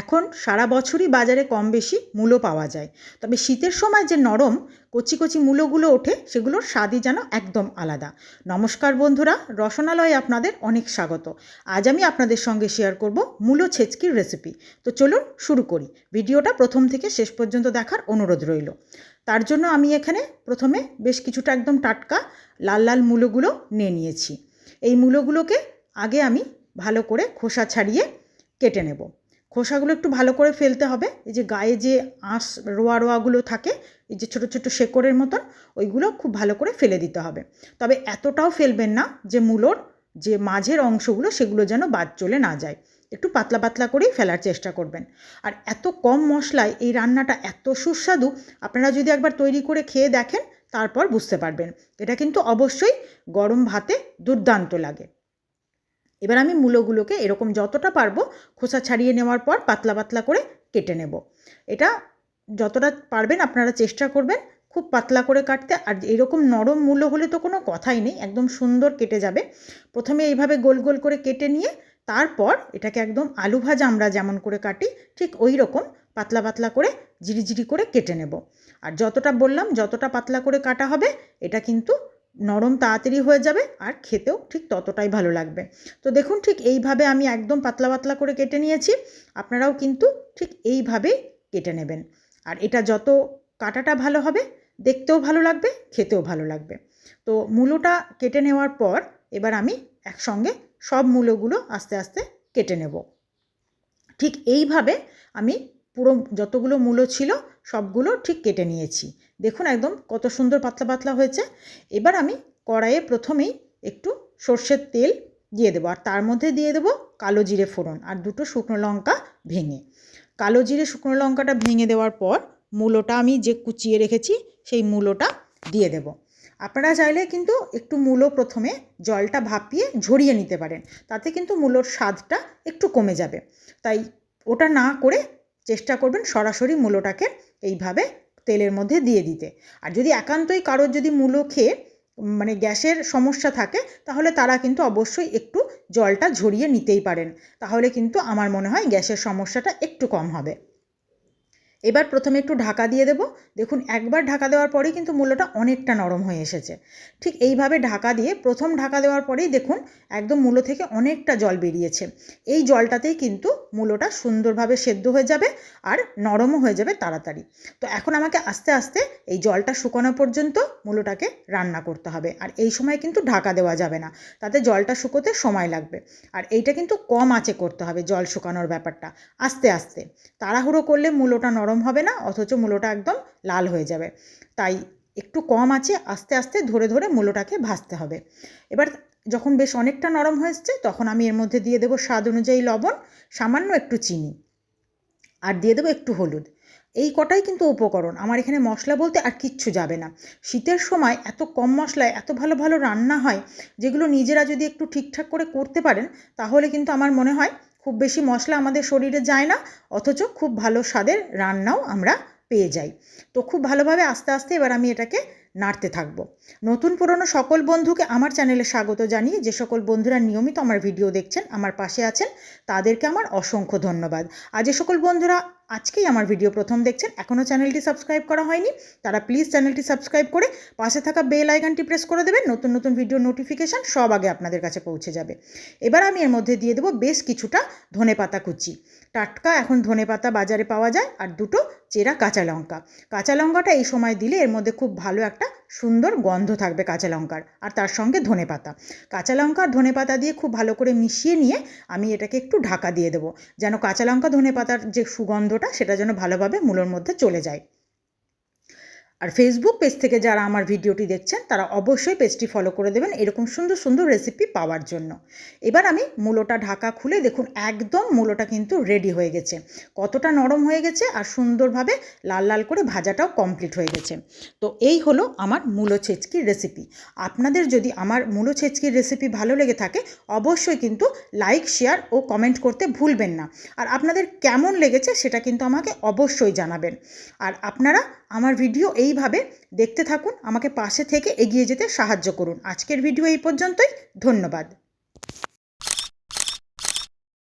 এখন সারা বছরই বাজারে কম বেশি মূলো পাওয়া যায়, তবে শীতের সময় যে নরম কচি কচি মূলোগুলো ওঠে সেগুলোর স্বাদই যেন একদম আলাদা। নমস্কার বন্ধুরা, রসনালয়ে আপনাদের অনেক স্বাগত। আজ আমি আপনাদের সঙ্গে শেয়ার করব মূলো ছেচকির রেসিপি। তো চলুন শুরু করি। ভিডিওটা প্রথম থেকে শেষ পর্যন্ত দেখার অনুরোধ রইল। তার জন্য আমি এখানে প্রথমে বেশ কিছুটা একদম টাটকা লাল লাল মূলোগুলো নিয়ে নিয়েছি। এই মূলোগুলোকে আগে আমি ভালো করে খোসা ছাড়িয়ে কেটে নেব। খোসাগুলো একটু ভালো করে ফেলতে হবে। এই যে গায়ে যে আঁশ রোয়া রোয়াগুলো থাকে, এই যে ছোটো ছোটো শেকড়ের মতন, ওইগুলো খুব ভালো করে ফেলে দিতে হবে। তবে এতটাও ফেলবেন না যে মূলোর যে মাঝের অংশগুলো সেগুলো যেন বাদ চলে না যায়। একটু পাতলা পাতলা করেই ফেলার চেষ্টা করবেন। আর এত কম মশলায় এই রান্নাটা এত সুস্বাদু, আপনারা যদি একবার তৈরি করে খেয়ে দেখেন তারপর বুঝতে পারবেন। এটা কিন্তু অবশ্যই গরম ভাতে দুর্দান্ত লাগে। এবার আমি মূলোগুলোকে এরকম যতটা পারবো খোসা ছাড়িয়ে নেওয়ার পর পাতলা পাতলা করে কেটে নেব। এটা যতটা পারবেন আপনারা চেষ্টা করবেন খুব পাতলা করে কাটতে। আর এরকম নরম মূলো হলে তো কোনো কথাই নেই, একদম সুন্দর কেটে যাবে। প্রথমে এইভাবে গোল গোল করে কেটে নিয়ে তারপর এটাকে একদম আলু ভাজা আমরা যেমন করে কাটি ঠিক ওই রকম পাতলা পাতলা করে জিরি করে কেটে নেব। আর যতটা বললাম যতটা পাতলা করে কাটা হবে এটা কিন্তু নরম তাড়াতাড়ি হয়ে যাবে আর খেতেও ঠিক ততটাই ভালো লাগবে। তো দেখুন ঠিক এইভাবে আমি একদম পাতলা পাতলা করে কেটে নিয়েছি। আপনারাও কিন্তু ঠিক এইভাবেই কেটে নেবেন। আর এটা যত কাটাটা ভালো হবে দেখতেও ভালো লাগবে, খেতেও ভালো লাগবে। তো মূলোটা কেটে নেওয়ার পর এবার আমি একসঙ্গে সব মূলোগুলো আস্তে আস্তে কেটে নেব। ঠিক এইভাবে আমি পুরো যতগুলো মূলো ছিল সবগুলো ঠিক কেটে নিয়েছি। দেখুন একদম কত সুন্দর পাতলা পাতলা হয়েছে। এবার আমি কড়াইয়ে প্রথমেই একটু সর্ষের তেল দিয়ে দেবো, আর তার মধ্যে দিয়ে দেবো কালো জিরে ফোড়ন আর দুটো শুকনো লঙ্কা ভেঙে। কালো জিরে শুকনো লঙ্কাটা ভেঙে দেওয়ার পর মূলোটা আমি যে কুচিয়ে রেখেছি সেই মূলোটা দিয়ে দেব। আপনারা চাইলে কিন্তু একটু মূলো প্রথমে জলটা ভাপিয়ে ঝরিয়ে নিতে পারেন, তাতে কিন্তু মূলোর স্বাদটা একটু কমে যাবে। তাই ওটা না করে চেষ্টা করবেন সরাসরি মূলোটাকে এইভাবে তেলের মধ্যে দিয়ে দিতে। আর যদি একান্তই কারোর যদি মূলো খেয়ে মানে গ্যাসের সমস্যা থাকে তাহলে তারা কিন্তু অবশ্যই একটু জলটা ঝরিয়ে নিতেই পারেন, তাহলে কিন্তু আমার মনে হয় গ্যাসের সমস্যাটা একটু কম হবে। এবার প্রথমে একটু ঢাকা দিয়ে দেব। দেখুন একবার ঢাকা দেওয়ার পরেই কিন্তু মূলোটা অনেকটা নরম হয়ে এসেছে। ঠিক এইভাবে ঢাকা দিয়ে প্রথম ঢাকা দেওয়ার পরেই দেখুন একদম মূলো থেকে অনেকটা জল বেরিয়েছে। এই জলটাতেই কিন্তু মূলোটা সুন্দরভাবে সেদ্ধ হয়ে যাবে আর নরমও হয়ে যাবে তাড়াতাড়ি। তো এখন আমাকে আস্তে আস্তে এই জলটা শুকানো পর্যন্ত মূলোটাকে রান্না করতে হবে। আর এই সময় কিন্তু ঢাকা দেওয়া যাবে না, তাতে জলটা শুকোতে সময় লাগবে। আর এইটা কিন্তু কম আঁচে করতে হবে জল শুকানোর ব্যাপারটা, আস্তে আস্তে। তাড়াহুড়ো করলে মূলোটা নরম হবে না, অথচ মূলোটা একদম লাল হয়ে যাবে। তাই একটু কম আঁচে আস্তে আস্তে ধরে ধরে মূলোটাকে ভাজতে হবে। এবার যখন বেশ অনেকটা নরম হয়েছে তখন আমি এর মধ্যে দিয়ে দেবো স্বাদ অনুযায়ী লবণ, সামান্য একটু চিনি, আর দিয়ে দেবো একটু হলুদ। এই কটাই কিন্তু উপকরণ, আমার এখানে মশলা বলতে আর কিচ্ছু যাবে না। শীতের সময় এত কম মশলায় এত ভালো ভালো রান্না হয়, যেগুলো নিজেরা যদি একটু ঠিকঠাক করে করতে পারেন তাহলে কিন্তু আমার মনে হয় খুব বেশি মশলা আমাদের শরীরে যায় না, অথচ খুব ভালো স্বাদের রান্নাও আমরা পেয়ে যাই। তো খুব ভালোভাবে আস্তে আস্তে এবার আমি এটাকে নাড়তে থাকবো। নতুন পুরনো সকল বন্ধুকে আমার চ্যানেলে স্বাগত জানিয়ে যে সকল বন্ধুরা নিয়মিত আমার ভিডিও দেখছেন, আমার পাশে আছেন, তাদেরকে আমার অসংখ্য ধন্যবাদ। আর যে সকল বন্ধুরা আজকেই আমার ভিডিও প্রথম দেখছেন, এখনও চ্যানেলটি সাবস্ক্রাইব করা হয়নি, তারা প্লিজ চ্যানেলটি সাবস্ক্রাইব করে পাশে থাকা বেল আইকনটি প্রেস করে দেবেন। নতুন নতুন ভিডিও নোটিফিকেশান সব আগে আপনাদের কাছে পৌঁছে যাবে। এবার আমি এর মধ্যে দিয়ে দেবো বেশ কিছুটা ধনেপাতা কুচি। টাটকা এখন ধনেপাতা বাজারে পাওয়া যায়, আর দুটো চেরা কাঁচা লঙ্কা। কাঁচা লঙ্কাটা এই সময় দিলে এর মধ্যে খুব ভালো একটা সুন্দর গন্ধ থাকবে কাঁচা লঙ্কার, আর তার সঙ্গে ধনেপাতা। কাঁচা লঙ্কা আর ধনেপাতা দিয়ে খুব ভালো করে মিশিয়ে নিয়ে আমি এটাকে একটু ঢাকা দিয়ে দেবো, যেন কাঁচা লঙ্কা ধনেপাতার যে সুগন্ধটা সেটা যেন ভালোভাবে মূলোর মধ্যে চলে যায়। আর ফেসবুক পেজ থেকে যারা আমার ভিডিওটি দেখছেন তারা অবশ্যই পেজটি ফলো করে দেবেন এরকম সুন্দর সুন্দর রেসিপি পাওয়ার জন্য। এবার আমি মূলোটা ঢাকা খুলে দেখুন একদম মূলোটা কিন্তু রেডি হয়ে গেছে, কতটা নরম হয়ে গেছে আর সুন্দরভাবে লাল লাল করে ভাজাটাও কমপ্লিট হয়ে গেছে। তো এই হলো আমার মূলো ছেচকির রেসিপি। আপনাদের যদি আমার মূলো ছেচকির রেসিপি ভালো লেগে থাকে অবশ্যই কিন্তু লাইক, শেয়ার ও কমেন্ট করতে ভুলবেন না। আর আপনাদের কেমন লেগেছে সেটা কিন্তু আমাকে অবশ্যই জানাবেন। আর আপনারা আমার ভিডিও এইভাবে দেখতে থাকুন, আমাকে পাশে থেকে এগিয়ে যেতে সাহায্য করুন। আজকের ভিডিও এই পর্যন্তই, ধন্যবাদ।